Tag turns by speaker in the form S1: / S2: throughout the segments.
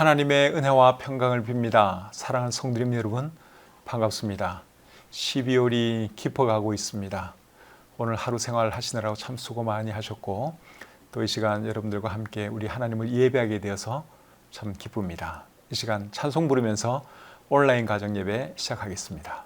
S1: 하나님의 은혜와 평강을 빕니다. 사랑하는 성도님 여러분, 반갑습니다. 12월이 깊어가고 있습니다. 오늘 하루 생활 하시느라고 참 수고 많이 하셨고, 또 이 시간 여러분들과 함께 우리 하나님을 예배하게 되어서 참 기쁩니다. 이 시간 찬송 부르면서 온라인 가정 예배 시작하겠습니다.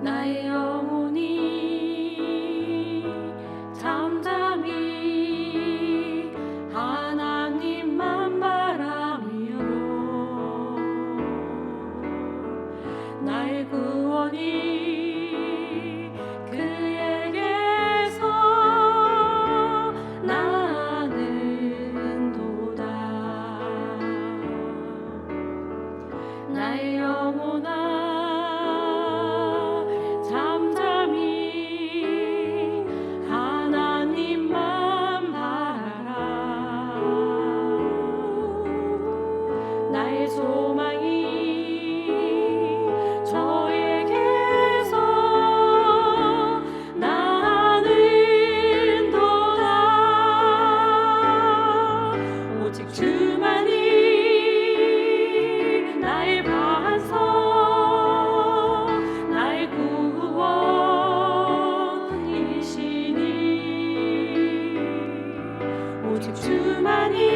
S2: 나의 영혼이 잠잠히 하나님만 바라며 나의 구원이 그에게서 나는도다. 나의 영혼아 나의 소망이 저에게서 나는도다. 오직 주만이 나의 반석, 나의 구원이시니. 오직 주만이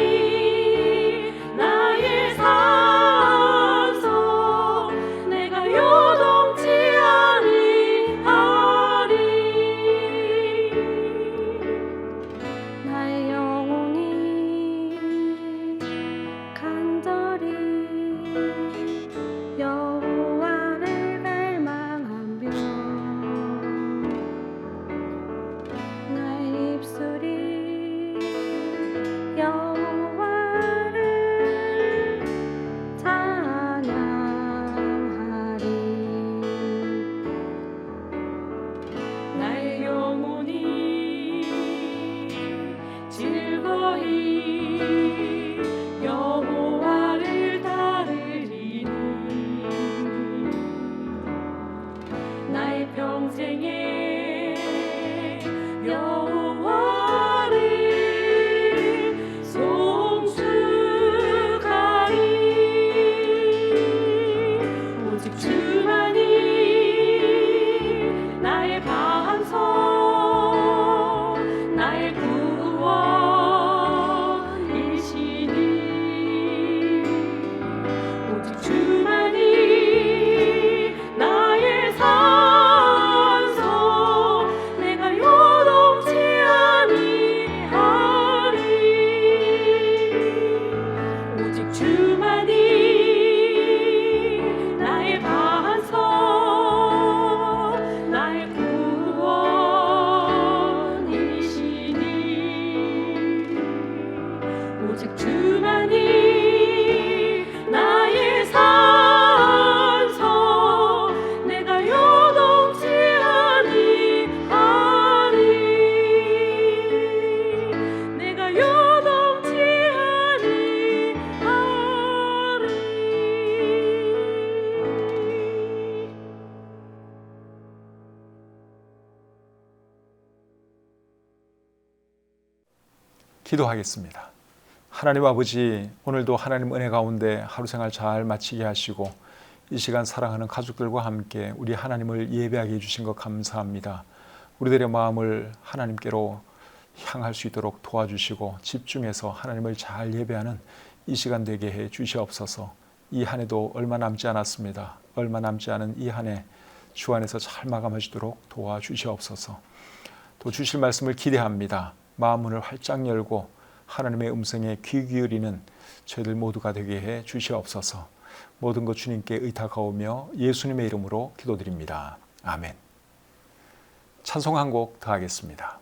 S1: 기도하겠습니다. 하나님 아버지, 오늘도 하나님 은혜 가운데 하루 생활 잘 마치게 하시고 이 시간 사랑하는 가족들과 함께 우리 하나님을 예배하게 해주신 것 감사합니다. 우리들의 마음을 하나님께로 향할 수 있도록 도와주시고 집중해서 하나님을 잘 예배하는 이 시간 되게 해 주시옵소서. 이 한 해도 얼마 남지 않았습니다. 얼마 남지 않은 이 한 해 주 안에서 잘 마감하시도록 도와주시옵소서. 또 주실 말씀을 기대합니다. 마음 문을 활짝 열고 하나님의 음성에 귀 기울이는 저희들 모두가 되게 해 주시옵소서. 모든 것 주님께 의탁하오며 예수님의 이름으로 기도드립니다. 아멘. 찬송 한 곡 더 하겠습니다.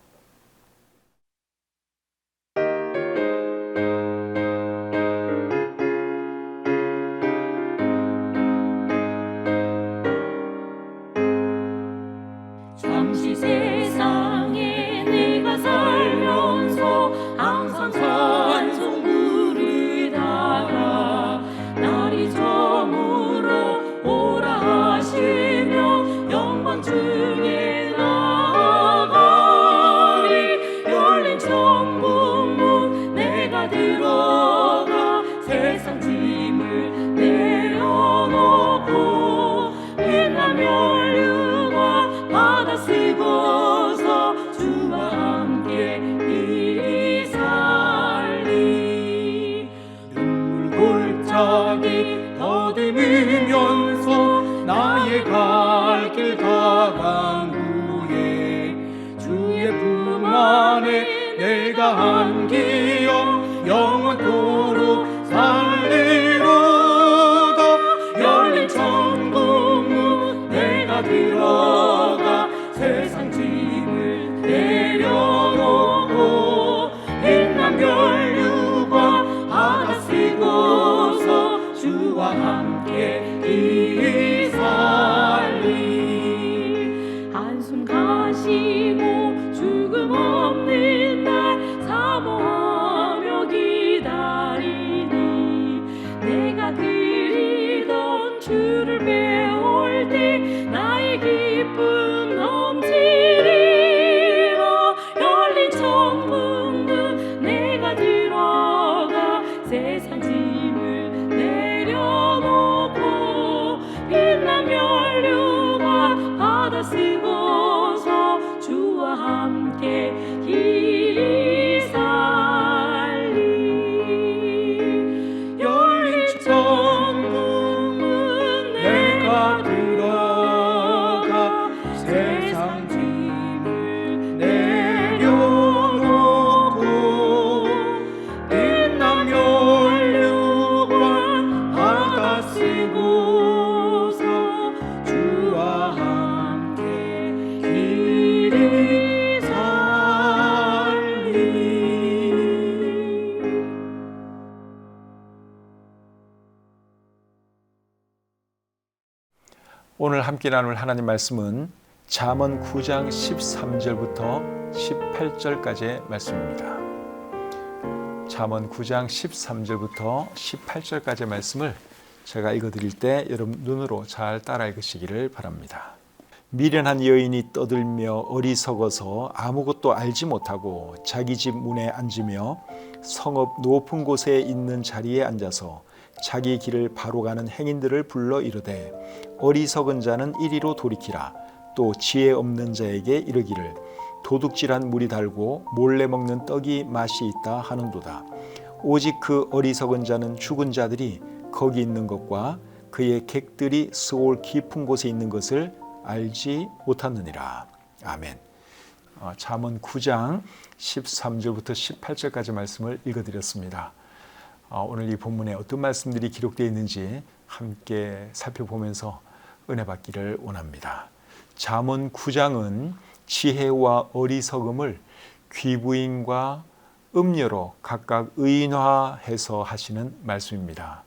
S2: 잠시 세상에 내가 살면서 항상 찬송 부르다가 내가 들어가 세상 짐을 내려놓고 빛나며 율과 바다 쓰고서 주와 함께 이리 살리. 눈물 골짜기 더듬으면서 나의 갈 길 다간 후에 주의 품 안에 내가 한 기억 영원토록 살리로다. 열린 천국문 내가 들어가 세상 짐을 내려놓고 빛난 별유과 바다 쓰고서 주와 함께 이리 살리. 한숨 가시고 죽음 없는 날 사모하며 기다리니 내가 그리던 주를 배울 때 나의 기쁨 넘치리라. 열린 천국문 내가 들어가 세상 짐을 내려놓고 빛난 멸류관 바다 쓰고서 주와 함께 이리 살리. 열린 천국문 내가 들어가 세상 짐을 내려놓고 빛난 멸류관 바다 쓰고서 주와 함께 이리 살리.
S1: 오늘 함께 나눌 하나님 말씀은 잠언 9장 13절부터 18절까지의 말씀입니다. 잠언 9장 13절부터 18절까지의 말씀을 제가 읽어드릴 때 여러분 눈으로 잘 따라 읽으시기를 바랍니다. 미련한 여인이 떠들며 어리석어서 아무것도 알지 못하고 자기 집 문에 앉으며 성읍 높은 곳에 있는 자리에 앉아서 자기 길을 바로 가는 행인들을 불러 이르되 어리석은 자는 이리로 돌이키라. 또 지혜 없는 자에게 이르기를 도둑질한 물이 달고 몰래 먹는 떡이 맛이 있다 하는도다. 오직 그 어리석은 자는 죽은 자들이 거기 있는 것과 그의 객들이 스올 깊은 곳에 있는 것을 알지 못하느니라. 아멘. 잠언 9장 13절부터 18절까지 말씀을 읽어드렸습니다. 오늘 이 본문에 어떤 말씀들이 기록되어 있는지 함께 살펴보면서 은혜 받기를 원합니다. 잠언 9장은 지혜와 어리석음을 귀부인과 음녀로 각각 의인화해서 하시는 말씀입니다.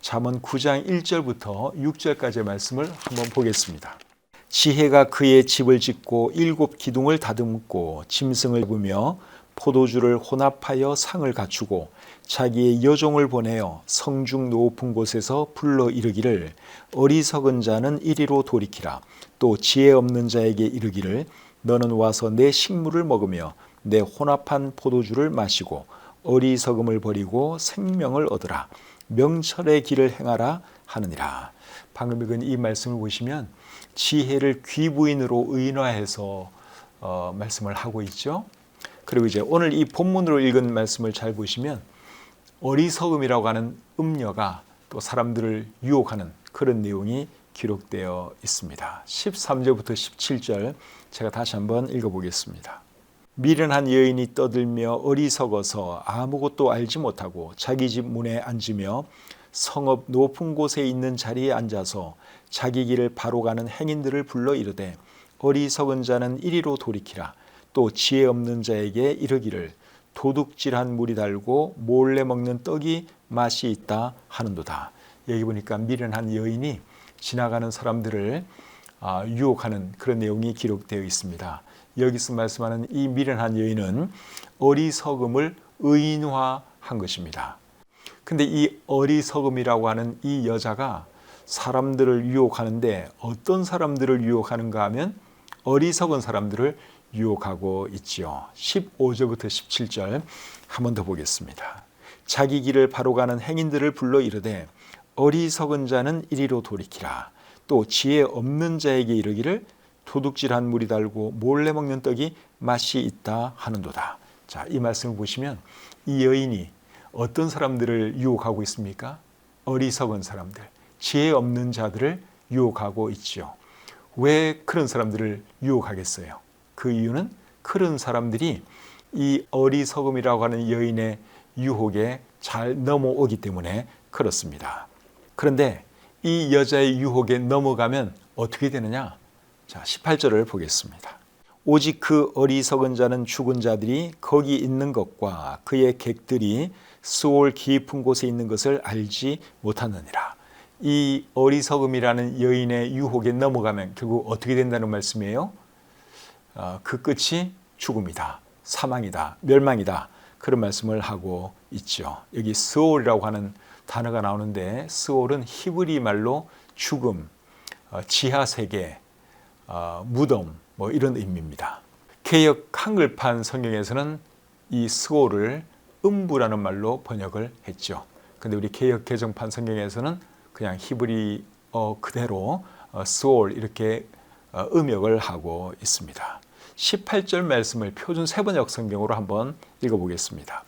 S1: 잠언 9장 1절부터 6절까지의 말씀을 한번 보겠습니다. 지혜가 그의 집을 짓고 7 기둥을 다듬고 짐승을 부며 포도주를 혼합하여 상을 갖추고 자기의 여종을 보내어 성중 높은 곳에서 불러 이르기를 어리석은 자는 이리로 돌이키라. 또 지혜 없는 자에게 이르기를 너는 와서 내 식물을 먹으며 내 혼합한 포도주를 마시고 어리석음을 버리고 생명을 얻으라. 명철의 길을 행하라 하느니라. 방금 읽은 이 말씀을 보시면 지혜를 귀부인으로 의인화해서 말씀을 하고 있죠. 그리고 이제 오늘 이 본문으로 읽은 말씀을 잘 보시면 어리석음이라고 하는 음녀가 또 사람들을 유혹하는 그런 내용이 기록되어 있습니다. 13절부터 17절 제가 다시 한번 읽어보겠습니다. 미련한 여인이 떠들며 어리석어서 아무것도 알지 못하고 자기 집 문에 앉으며 성읍 높은 곳에 있는 자리에 앉아서 자기 길을 바로 가는 행인들을 불러 이르되 어리석은 자는 이리로 돌이키라. 또 지혜 없는 자에게 이르기를 도둑질한 물이 달고 몰래 먹는 떡이 맛이 있다 하는도다. 여기 보니까 미련한 여인이 지나가는 사람들을 유혹하는 그런 내용이 기록되어 있습니다. 여기서 말씀하는 이 미련한 여인은 어리석음을 의인화한 것입니다. 근데 이 어리석음이라고 하는 이 여자가 사람들을 유혹하는데 어떤 사람들을 유혹하는가 하면 어리석은 사람들을 유혹하고 있지요. 15절부터 17절 한 번 더 보겠습니다. 자기 길을 바로 가는 행인들을 불러 이르되 어리석은 자는 이리로 돌이키라. 또 지혜 없는 자에게 이르기를 도둑질한 물이 달고 몰래 먹는 떡이 맛이 있다 하는도다. 자, 이 말씀을 보시면 이 여인이 어떤 사람들을 유혹하고 있습니까? 어리석은 사람들, 지혜 없는 자들을 유혹하고 있지요. 왜 그런 사람들을 유혹하겠어요? 그 이유는 그런 사람들이 이 어리석음이라고 하는 여인의 유혹에 잘 넘어오기 때문에 그렇습니다. 그런데 이 여자의 유혹에 넘어가면 어떻게 되느냐? 자, 18절을 보겠습니다. 오직 그 어리석은 자는 죽은 자들이 거기 있는 것과 그의 객들이 스올 깊은 곳에 있는 것을 알지 못하느니라. 이 어리석음이라는 여인의 유혹에 넘어가면 결국 어떻게 된다는 말씀이에요? 그 끝이 죽음이다, 사망이다, 멸망이다, 그런 말씀을 하고 있죠. 여기 스올이라고 하는 단어가 나오는데 스올은 히브리 말로 죽음, 지하세계, 무덤 뭐 이런 의미입니다. 개역 한글판 성경에서는 이 스올을 음부라는 말로 번역을 했죠. 근데 우리 개역 개정판 성경에서는 그냥 히브리 그대로 스올 이렇게 음역을 하고 있습니다. 18절 말씀을 표준 세번역 성경으로 한번 읽어보겠습니다.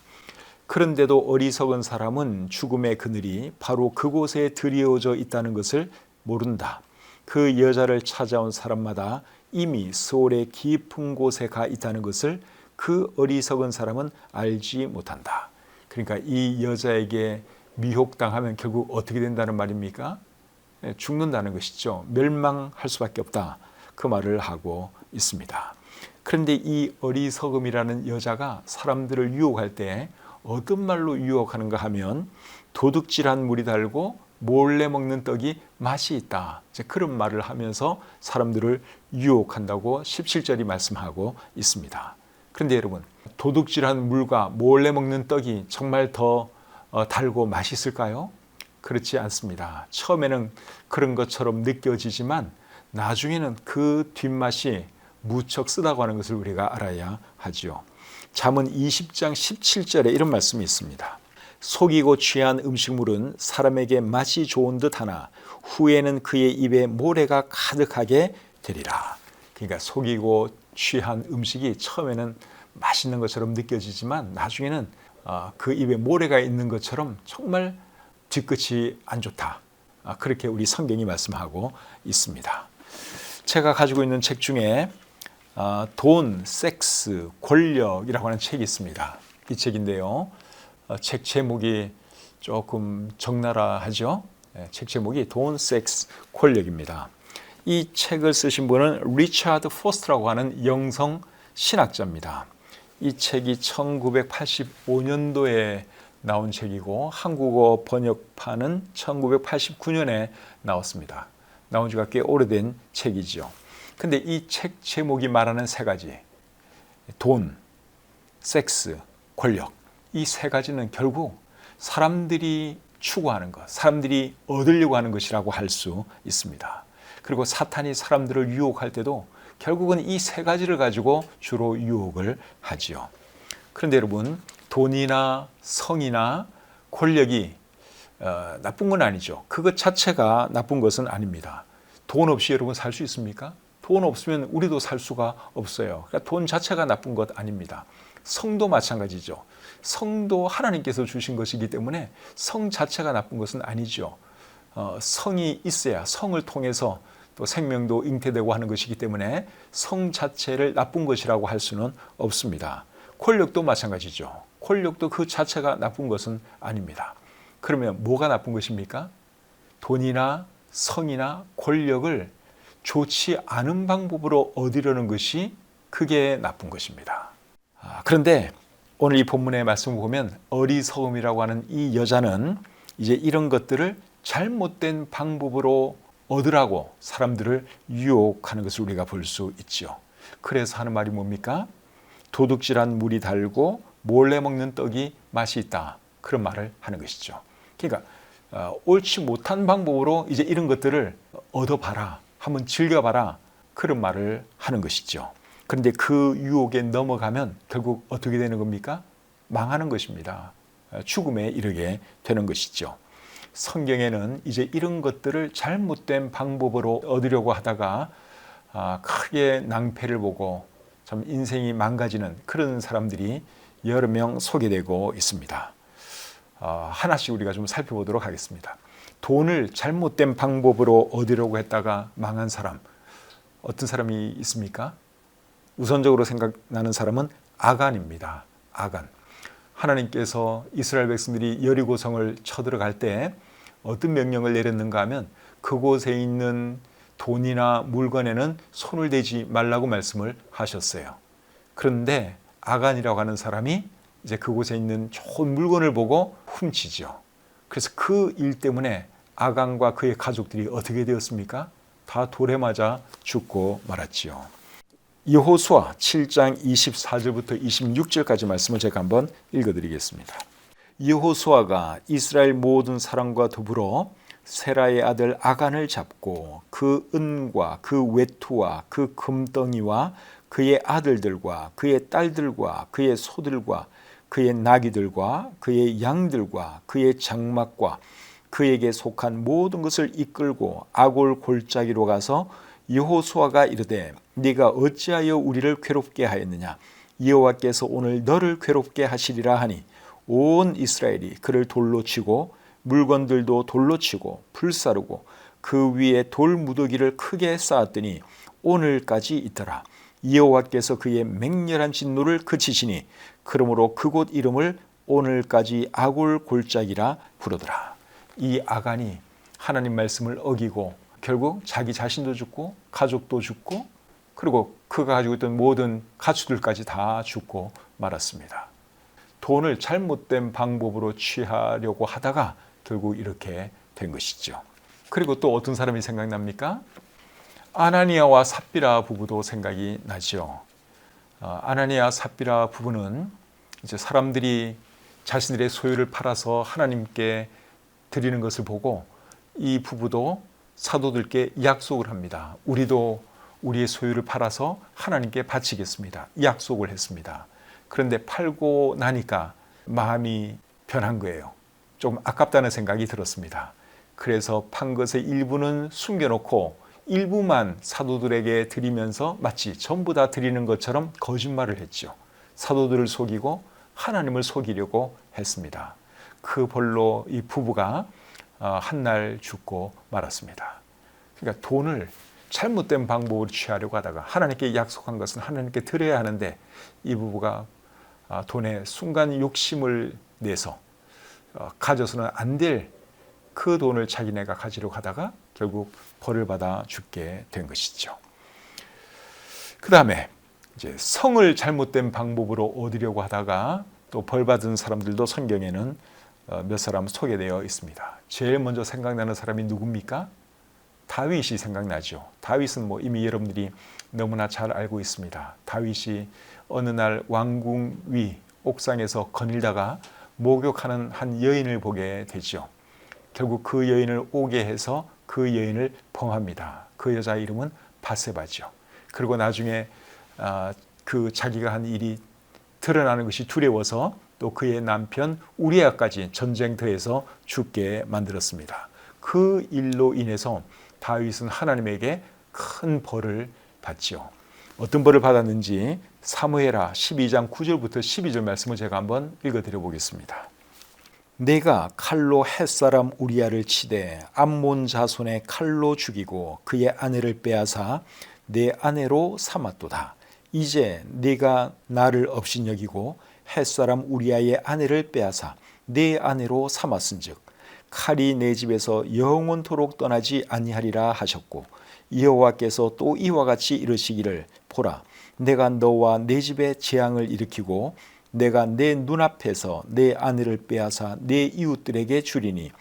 S1: 그런데도 어리석은 사람은 죽음의 그늘이 바로 그곳에 드리워져 있다는 것을 모른다. 그 여자를 찾아온 사람마다 이미 스올의 깊은 곳에 가 있다는 것을 그 어리석은 사람은 알지 못한다. 그러니까 이 여자에게 미혹당하면 결국 어떻게 된다는 말입니까? 죽는다는 것이죠. 멸망할 수밖에 없다. 그 말을 하고 있습니다. 그런데 이 어리석음이라는 여자가 사람들을 유혹할 때 어떤 말로 유혹하는가 하면 도둑질한 물이 달고 몰래 먹는 떡이 맛이 있다. 이제 그런 말을 하면서 사람들을 유혹한다고 17절이 말씀하고 있습니다. 그런데 여러분, 도둑질한 물과 몰래 먹는 떡이 정말 더 달고 맛있을까요? 그렇지 않습니다. 처음에는 그런 것처럼 느껴지지만 나중에는 그 뒷맛이 무척 쓰다고 하는 것을 우리가 알아야 하죠. 잠언 20장 17절에 이런 말씀이 있습니다. 속이고 취한 음식물은 사람에게 맛이 좋은 듯 하나 후에는 그의 입에 모래가 가득하게 되리라. 그러니까 속이고 취한 음식이 처음에는 맛있는 것처럼 느껴지지만 나중에는 그 입에 모래가 있는 것처럼 정말 뒤끝이 안 좋다. 그렇게 우리 성경이 말씀하고 있습니다. 제가 가지고 있는 책 중에 돈, 섹스, 권력이라고 하는 책이 있습니다. 이 책인데요. 책 제목이 조금 적나라하죠. 책 제목이 돈, 섹스, 권력입니다. 이 책을 쓰신 분은 리차드 포스트라고 하는 영성 신학자입니다. 이 책이 1985년도에 나온 책이고 한국어 번역판은 1989년에 나왔습니다. 나온 지가 꽤 오래된 책이죠. 근데 이 책 제목이 말하는 세 가지, 돈, 섹스, 권력, 이 세 가지는 결국 사람들이 추구하는 것, 사람들이 얻으려고 하는 것이라고 할 수 있습니다. 그리고 사탄이 사람들을 유혹할 때도 결국은 이 세 가지를 가지고 주로 유혹을 하지요. 그런데 여러분, 돈이나 성이나 권력이 나쁜 건 아니죠. 그것 자체가 나쁜 것은 아닙니다. 돈 없이 여러분 살 수 있습니까? 돈 없으면 우리도 살 수가 없어요. 그러니까 돈 자체가 나쁜 것 아닙니다. 성도 마찬가지죠. 성도 하나님께서 주신 것이기 때문에 성 자체가 나쁜 것은 아니죠. 성이 있어야 성을 통해서 또 생명도 잉태되고 하는 것이기 때문에 성 자체를 나쁜 것이라고 할 수는 없습니다. 권력도 마찬가지죠. 권력도 그 자체가 나쁜 것은 아닙니다. 그러면 뭐가 나쁜 것입니까? 돈이나 성이나 권력을 좋지 않은 방법으로 얻으려는 것이 그게 나쁜 것입니다. 그런데 오늘 이 본문의 말씀을 보면 어리석음이라고 하는 이 여자는 이제 이런 것들을 잘못된 방법으로 얻으라고 사람들을 유혹하는 것을 우리가 볼 수 있죠. 그래서 하는 말이 뭡니까? 도둑질한 물이 달고 몰래 먹는 떡이 맛이 있다. 그런 말을 하는 것이죠. 그러니까 옳지 못한 방법으로 이제 이런 것들을 얻어봐라, 한번 즐겨봐라, 그런 말을 하는 것이죠. 그런데 그 유혹에 넘어가면 결국 어떻게 되는 겁니까? 망하는 것입니다. 죽음에 이르게 되는 것이죠. 성경에는 이제 이런 것들을 잘못된 방법으로 얻으려고 하다가 크게 낭패를 보고 참 인생이 망가지는 그런 사람들이 여러 명 소개되고 있습니다. 하나씩 우리가 좀 살펴보도록 하겠습니다. 돈을 잘못된 방법으로 얻으려고 했다가 망한 사람, 어떤 사람이 있습니까? 우선적으로 생각나는 사람은 아간입니다. 아간. 하나님께서 이스라엘 백성들이 여리고성을 쳐들어갈 때 어떤 명령을 내렸는가 하면 그곳에 있는 돈이나 물건에는 손을 대지 말라고 말씀을 하셨어요. 그런데 아간이라고 하는 사람이 이제 그곳에 있는 좋은 물건을 보고 훔치죠. 그래서 그 일 때문에 아간과 그의 가족들이 어떻게 되었습니까? 다 돌에 맞아 죽고 말았지요. 여호수아 7장 24절부터 26절까지 말씀을 제가 한번 읽어드리겠습니다. 여호수아가 이스라엘 모든 사람과 더불어 세라의 아들 아간을 잡고 그 은과 그 외투와 그 금덩이와 그의 아들들과 그의 딸들과 그의 소들과 그의 나귀들과 그의 양들과 그의 장막과 그에게 속한 모든 것을 이끌고 아골 골짜기로 가서 여호수아가 이르되 네가 어찌하여 우리를 괴롭게 하였느냐 여호와께서 오늘 너를 괴롭게 하시리라 하니 온 이스라엘이 그를 돌로 치고 물건들도 돌로 치고 불사르고 그 위에 돌 무더기를 크게 쌓았더니 오늘까지 있더라. 여호와께서 그의 맹렬한 진노를 그치시니 그러므로 그곳 이름을 오늘까지 아골 골짜기라 부르더라. 이 아간이 하나님 말씀을 어기고 결국 자기 자신도 죽고 가족도 죽고 그리고 그가 가지고 있던 모든 가축들까지 다 죽고 말았습니다. 돈을 잘못된 방법으로 취하려고 하다가 결국 이렇게 된 것이죠. 그리고 또 어떤 사람이 생각납니까? 아나니아와 삽비라 부부도 생각이 나죠. 아나니아 삽비라 부부는 이제 사람들이 자신들의 소유를 팔아서 하나님께 드리는 것을 보고 이 부부도 사도들께 약속을 합니다. 우리도 우리의 소유를 팔아서 하나님께 바치겠습니다. 약속을 했습니다. 그런데 팔고 나니까 마음이 변한 거예요. 좀 아깝다는 생각이 들었습니다. 그래서 판 것의 일부는 숨겨놓고 일부만 사도들에게 드리면서 마치 전부 다 드리는 것처럼 거짓말을 했죠. 사도들을 속이고 하나님을 속이려고 했습니다. 그 벌로 이 부부가 한날 죽고 말았습니다. 그러니까 돈을 잘못된 방법으로 취하려고 하다가 하나님께 약속한 것은 하나님께 드려야 하는데 이 부부가 돈에 순간 욕심을 내서 가져서는 안 될 그 돈을 자기네가 가지려고 하다가 결국 벌을 받아 죽게 된 것이죠. 그 다음에 이제 성을 잘못된 방법으로 얻으려고 하다가 또 벌 받은 사람들도 성경에는 몇 사람 소개되어 있습니다. 제일 먼저 생각나는 사람이 누굽니까? 다윗이 생각나죠. 다윗은 이미 여러분들이 너무나 잘 알고 있습니다. 다윗이 어느 날 왕궁 위 옥상에서 거닐다가 목욕하는 한 여인을 보게 되죠. 결국 그 여인을 오게 해서 그 여인을 범합니다. 그 여자의 이름은 바세바죠. 그리고 나중에 그 자기가 한 일이 드러나는 것이 두려워서 또 그의 남편 우리아까지 전쟁터에서 죽게 만들었습니다. 그 일로 인해서 다윗은 하나님에게 큰 벌을 받죠. 어떤 벌을 받았는지 사무엘하 12장 9절부터 12절 말씀을 제가 한번 읽어드려 보겠습니다. 내가 칼로 햇사람 우리아를 치되 암몬 자손의 칼로 죽이고 그의 아내를 빼앗아 내 아내로 삼았도다. 이제 네가 나를 업신여기고 햇사람 우리아의 아내를 빼앗아 내 아내로 삼았은즉 칼이 내 집에서 영원토록 떠나지 아니하리라 하셨고 여호와께서 또 이와 같이 이르시기를 보라 내가 너와 내 집에 재앙을 일으키고 내가 내 눈앞에서 내 아내를 빼앗아 내 이웃들에게 주리니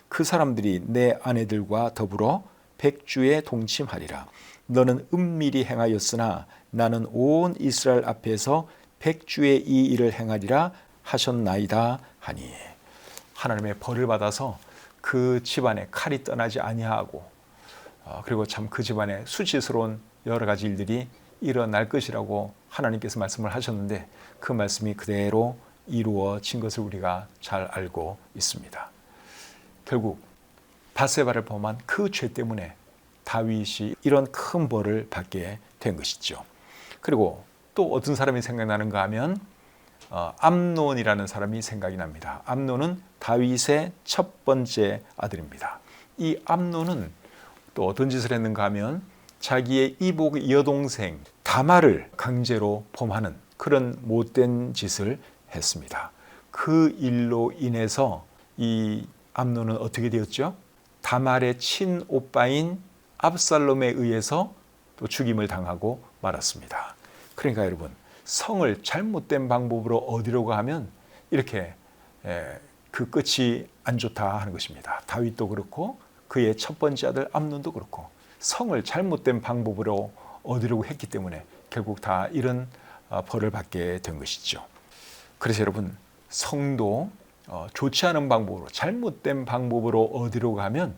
S1: 그 사람들이 내 아내들과 더불어 백주에 동침하리라. 너는 은밀히 행하였으나 나는 온 이스라엘 앞에서 백주의 이 일을 행하리라 하셨나이다 하니. 하나님의 벌을 받아서 그 집안에 칼이 떠나지 아니하고 그리고 참 그 집안에 수치스러운 여러 가지 일들이 일어날 것이라고 하나님께서 말씀을 하셨는데 그 말씀이 그대로 이루어진 것을 우리가 잘 알고 있습니다. 결국 밧세바를 범한 그 죄 때문에 다윗이 이런 큰 벌을 받게 된 것이죠. 그리고 또 어떤 사람이 생각나는가 하면 암논이라는 사람이 생각이 납니다. 암논은 다윗의 첫 번째 아들입니다. 이 암논은 또 어떤 짓을 했는가 하면 자기의 이복 여동생 다말을 강제로 범하는 그런 못된 짓을 했습니다. 그 일로 인해서 이 암논은 어떻게 되었죠? 다말의 친오빠인 압살롬에 의해서 또 죽임을 당하고 말았습니다. 그러니까 여러분, 성을 잘못된 방법으로 얻으려고 하면 이렇게 그 끝이 안 좋다 하는 것입니다. 다윗도 그렇고 그의 첫 번째 아들 암논도 그렇고 성을 잘못된 방법으로 얻으려고 했기 때문에 결국 다 이런 벌을 받게 된 것이죠. 그래서 여러분, 성도 좋지 않은 방법으로 잘못된 방법으로 얻으려고 하면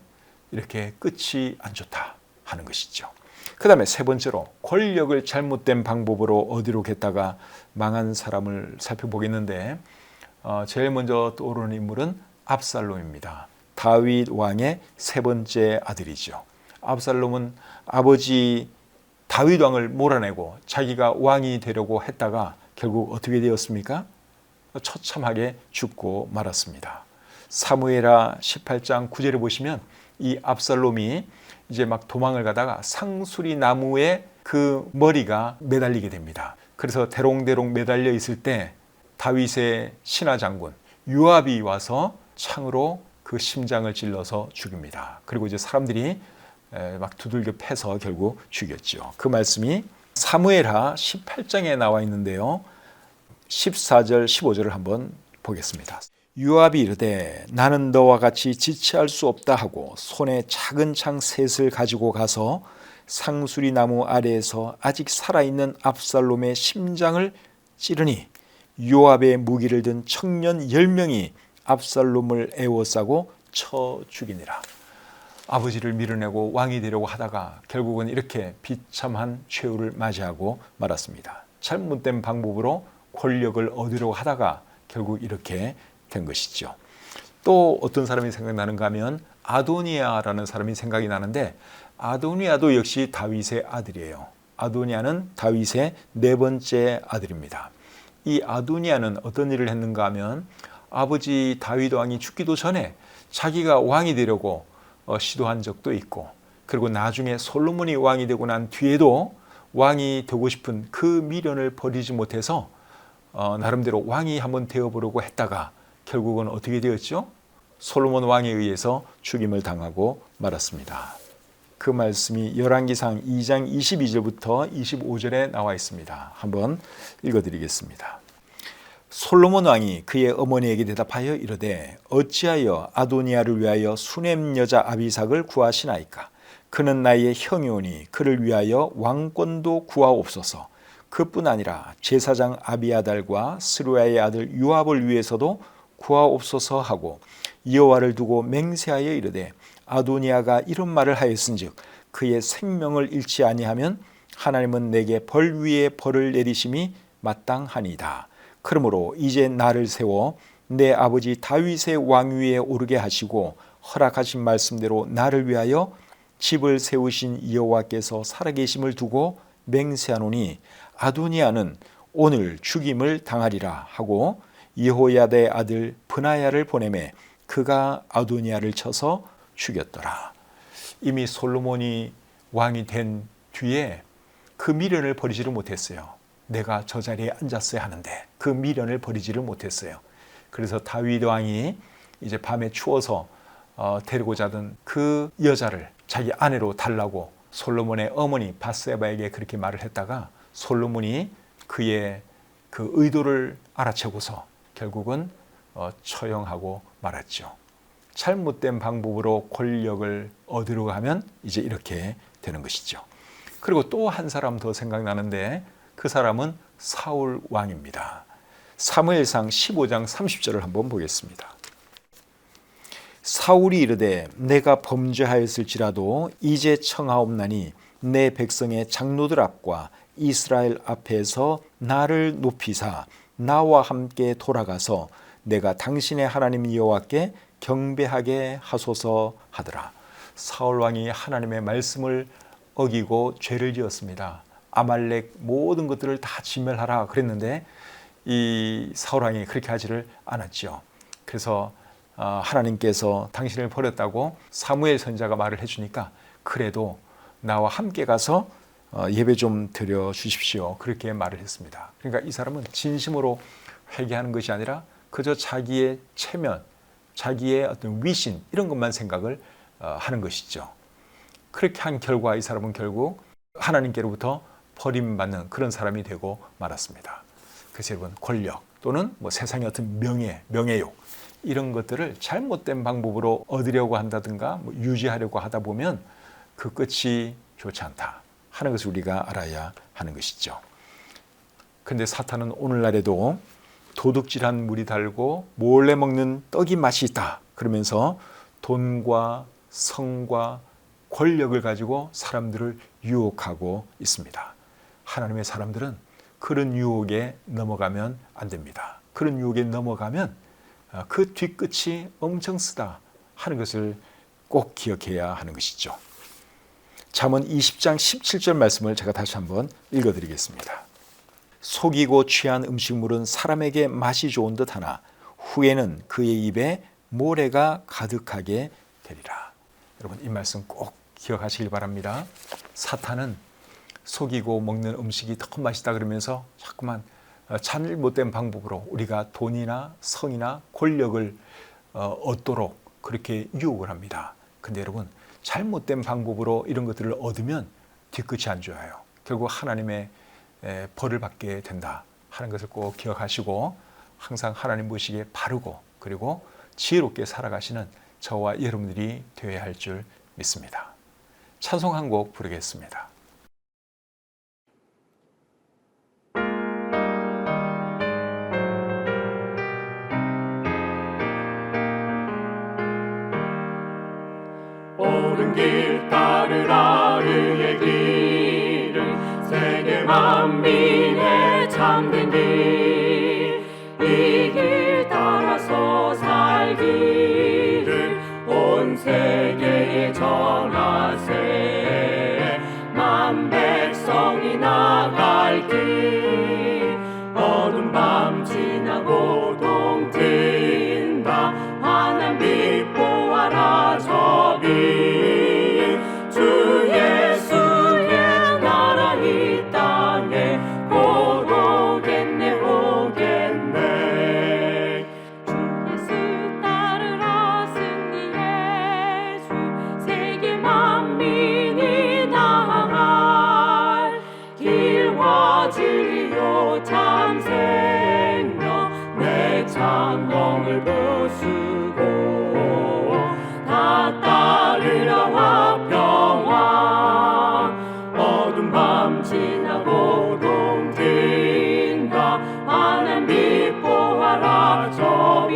S1: 이렇게 끝이 안 좋다 하는 것이죠. 그 다음에 세 번째로 권력을 잘못된 방법으로 얻으려고 했다가 망한 사람을 살펴보겠는데 제일 먼저 떠오르는 인물은 압살롬입니다. 다윗 왕의 세 번째 아들이죠. 압살롬은 아버지 다윗 왕을 몰아내고 자기가 왕이 되려고 했다가 결국 어떻게 되었습니까? 처참하게 죽고 말았습니다. 사무엘하 18장 9절을 보시면 이 압살롬이 이제 막 도망을 가다가 상수리 나무에 그 머리가 매달리게 됩니다. 그래서 대롱대롱 매달려 있을 때 다윗의 신하 장군 요압이 와서 창으로 그 심장을 찔러서 죽입니다. 그리고 이제 사람들이 막 두들겨 패서 결국 죽였죠. 그 말씀이 사무엘하 18장에 나와 있는데요. 14절 15절을 한번 보겠습니다. 요압이 이르되 나는 너와 같이 지체할 수 없다 하고 손에 작은 창 셋을 가지고 가서 상수리 나무 아래에서 아직 살아있는 압살롬의 심장을 찌르니 요압의 무기를 든 청년 10명이 압살롬을 에워싸고 쳐 죽이니라. 아버지를 밀어내고 왕이 되려고 하다가 결국은 이렇게 비참한 최후를 맞이하고 말았습니다. 잘못된 방법으로 권력을 얻으려고 하다가 결국 이렇게 된 것이죠. 또 어떤 사람이 생각나는가 하면 아도니아라는 사람이 생각이 나는데 아도니아도 역시 다윗의 아들이에요. 아도니아는 다윗의 네 번째 아들입니다. 이 아도니아는 어떤 일을 했는가 하면 아버지 다윗 왕이 죽기도 전에 자기가 왕이 되려고 시도한 적도 있고 그리고 나중에 솔로몬이 왕이 되고 난 뒤에도 왕이 되고 싶은 그 미련을 버리지 못해서 나름대로 왕이 한번 되어보려고 했다가 결국은 어떻게 되었죠? 솔로몬 왕에 의해서 죽임을 당하고 말았습니다. 그 말씀이 열왕기상 2장 22절부터 25절에 나와 있습니다. 한번 읽어드리겠습니다. 솔로몬 왕이 그의 어머니에게 대답하여 이르되 어찌하여 아도니아를 위하여 수넴 여자 아비삭을 구하시나이까? 그는 나의 형이오니 그를 위하여 왕권도 구하옵소서. 그뿐 아니라 제사장 아비아달과 스루야의 아들 요압을 위해서도 구하옵소서 하고 여호와를 두고 맹세하여 이르되 아도니아가 이런 말을 하였은즉 그의 생명을 잃지 아니하면 하나님은 내게 벌 위에 벌을 내리심이 마땅하니이다. 그러므로 이제 나를 세워 내 아버지 다윗의 왕위에 오르게 하시고 허락하신 말씀대로 나를 위하여 집을 세우신 여호와께서 살아계심을 두고 맹세하노니 아도니아는 오늘 죽임을 당하리라 하고 여호야다의 아들 브나야를 보내매 그가 아도니아를 쳐서 죽였더라. 이미 솔로몬이 왕이 된 뒤에 그 미련을 버리지를 못했어요. 내가 저 자리에 앉았어야 하는데 그 미련을 버리지를 못했어요. 그래서 다윗 왕이 이제 밤에 추워서 데리고자 하던 그 여자를 자기 아내로 달라고 솔로몬의 어머니 밧세바에게 그렇게 말을 했다가 솔로몬이 그의 그 의도를 알아채고서 결국은 처형하고 말았죠. 잘못된 방법으로 권력을 얻으려고 하면 이제 이렇게 되는 것이죠. 그리고 또 한 사람 더 생각나는데 그 사람은 사울 왕입니다. 사무엘상 15장 30절을 한번 보겠습니다. 사울이 이르되 내가 범죄하였을지라도 이제 청하옵나니 내 백성의 장로들 앞과 이스라엘 앞에서 나를 높이사 나와 함께 돌아가서 내가 당신의 하나님 여호와께 경배하게 하소서 하더라. 사울 왕이 하나님의 말씀을 어기고 죄를 지었습니다. 아말렉 모든 것들을 다 진멸하라 그랬는데 이 사울 왕이 그렇게 하지를 않았죠. 그래서 하나님께서 당신을 버렸다고 사무엘 선지자가 말을 해주니까 그래도 나와 함께 가서 예배 좀 드려 주십시오. 그렇게 말을 했습니다. 그러니까 이 사람은 진심으로 회개하는 것이 아니라 그저 자기의 체면, 자기의 어떤 위신 이런 것만 생각을 하는 것이죠. 그렇게 한 결과 이 사람은 결국 하나님께로부터 버림받는 그런 사람이 되고 말았습니다. 그래서 여러분 권력 또는 뭐 세상의 어떤 명예욕 이런 것들을 잘못된 방법으로 얻으려고 한다든가 뭐 유지하려고 하다 보면 그 끝이 좋지 않다 하는 것을 우리가 알아야 하는 것이죠. 그런데 사탄은 오늘날에도 도둑질한 물이 달고 몰래 먹는 떡이 맛이 있다 그러면서 돈과 성과 권력을 가지고 사람들을 유혹하고 있습니다. 하나님의 사람들은 그런 유혹에 넘어가면 안 됩니다. 그런 유혹에 넘어가면 그 뒤끝이 엄청 쓰다 하는 것을 꼭 기억해야 하는 것이죠. 잠언 20장 17절 말씀을 제가 다시 한번 읽어드리겠습니다. 속이고 취한 음식물은 사람에게 맛이 좋은 듯하나 후에는 그의 입에 모래가 가득하게 되리라. 여러분 이 말씀 꼭 기억하시길 바랍니다. 사탄은 속이고 먹는 음식이 더 맛있다 그러면서 자꾸만 잘못된 방법으로 우리가 돈이나 성이나 권력을 얻도록 그렇게 유혹을 합니다. 근데 여러분 잘못된 방법으로 이런 것들을 얻으면 뒤끝이 안 좋아요. 결국 하나님의 벌을 받게 된다 하는 것을 꼭 기억하시고 항상 하나님 보시기에 바르고 그리고 지혜롭게 살아가시는 저와 여러분들이 되어야 할 줄 믿습니다. 찬송 한 곡 부르겠습니다.
S2: 옳은 길 따르라 의의 길은 세계 만민의 참된 길 이 길 따라서 살기를 온 세계에 전하세 만 백성이 나갈 길 어두운 밤 지나고 동 트인다 환한 빛 보아라 저기 주 예수의 나라 이 땅에 곧 오겠네 오겠네 주 예수 따르라 승리의 주 세계 만민이 나아갈 길과 진리요 참 생명 내 창공을 부수고 다 따르라 화평화 어두운 밤 지나고 동 트인다 환한 빛 보아라 저기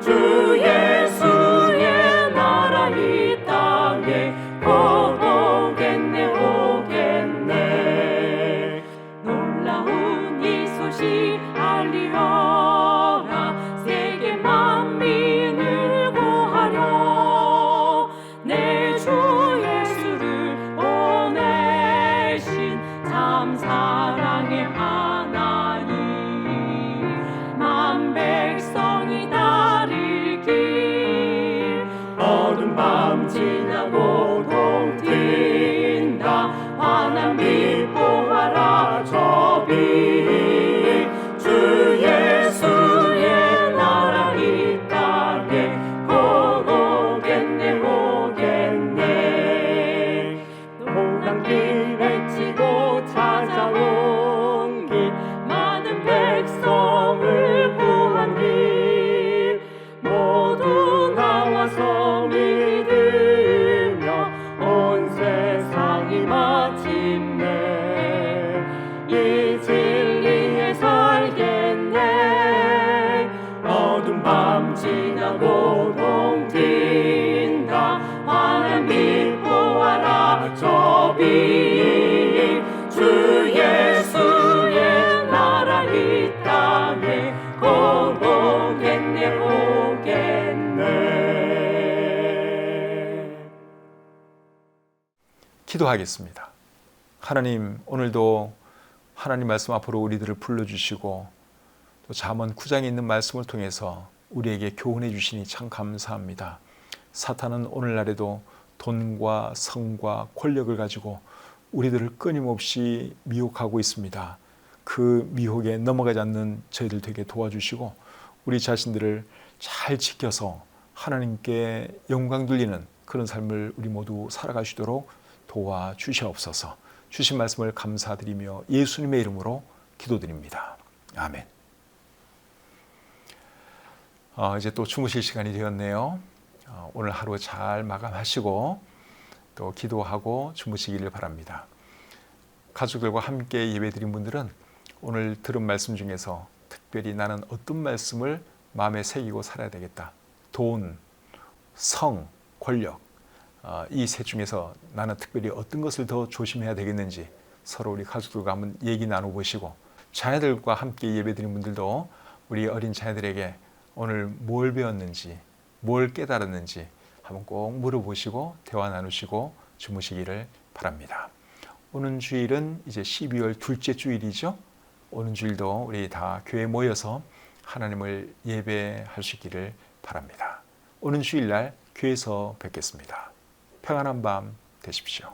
S2: 주 예수의 나라 이 땅에 곧 오겠네 오겠네 놀라운 이 소식 알리어라 세계 만민을 구하려 내 주 예수를 보내신 참 사랑의 하나님 만 백성이 다릴 길 어두운 밤 지나고 동 트인다 환한 빛 보아라 저기 주 예수의 나라 이 땅에 곧 오겠네 오겠네 홍단길 외치고 찾아온 길 많은 백성을 구한 길 모두 나와서 믿으며 온 세상이 마침내 이 진리에 살겠네 어두운 밤 지나고 동 트인다 환한 빛 보아라 저기 주 예수의 나라 이 은혜 보겠네.
S1: 기도하겠습니다. 하나님, 오늘도 하나님 말씀 앞으로 우리들을 불러주시고 또 잠언 9장에 있는 말씀을 통해서 우리에게 교훈해 주시니 참 감사합니다. 사탄은 오늘날에도 돈과 성과 권력을 가지고 우리들을 끊임없이 미혹하고 있습니다. 그 미혹에 넘어가지 않는 저희들 되게 도와주시고 우리 자신들을 잘 지켜서 하나님께 영광 돌리는 그런 삶을 우리 모두 살아가시도록 도와주시옵소서. 주신 말씀을 감사드리며 예수님의 이름으로 기도드립니다. 아멘. 이제 또 주무실 시간이 되었네요. 오늘 하루 잘 마감하시고 또 기도하고 주무시기를 바랍니다. 가족들과 함께 예배드린 분들은 오늘 들은 말씀 중에서 특별히 나는 어떤 말씀을 마음에 새기고 살아야 되겠다. 돈, 성, 권력, 이 셋 중에서 나는 특별히 어떤 것을 더 조심해야 되겠는지 서로 우리 가족들과 한번 얘기 나눠보시고, 자녀들과 함께 예배드린 분들도 우리 어린 자녀들에게 오늘 뭘 배웠는지, 뭘 깨달았는지 한번 꼭 물어보시고 대화 나누시고 주무시기를 바랍니다. 오는 주일은 이제 12월 둘째 주일이죠. 오는 주일도 우리 다 교회에 모여서 하나님을 예배할 수 있기를 바랍니다. 오는 주일날 교회에서 뵙겠습니다. 평안한 밤 되십시오.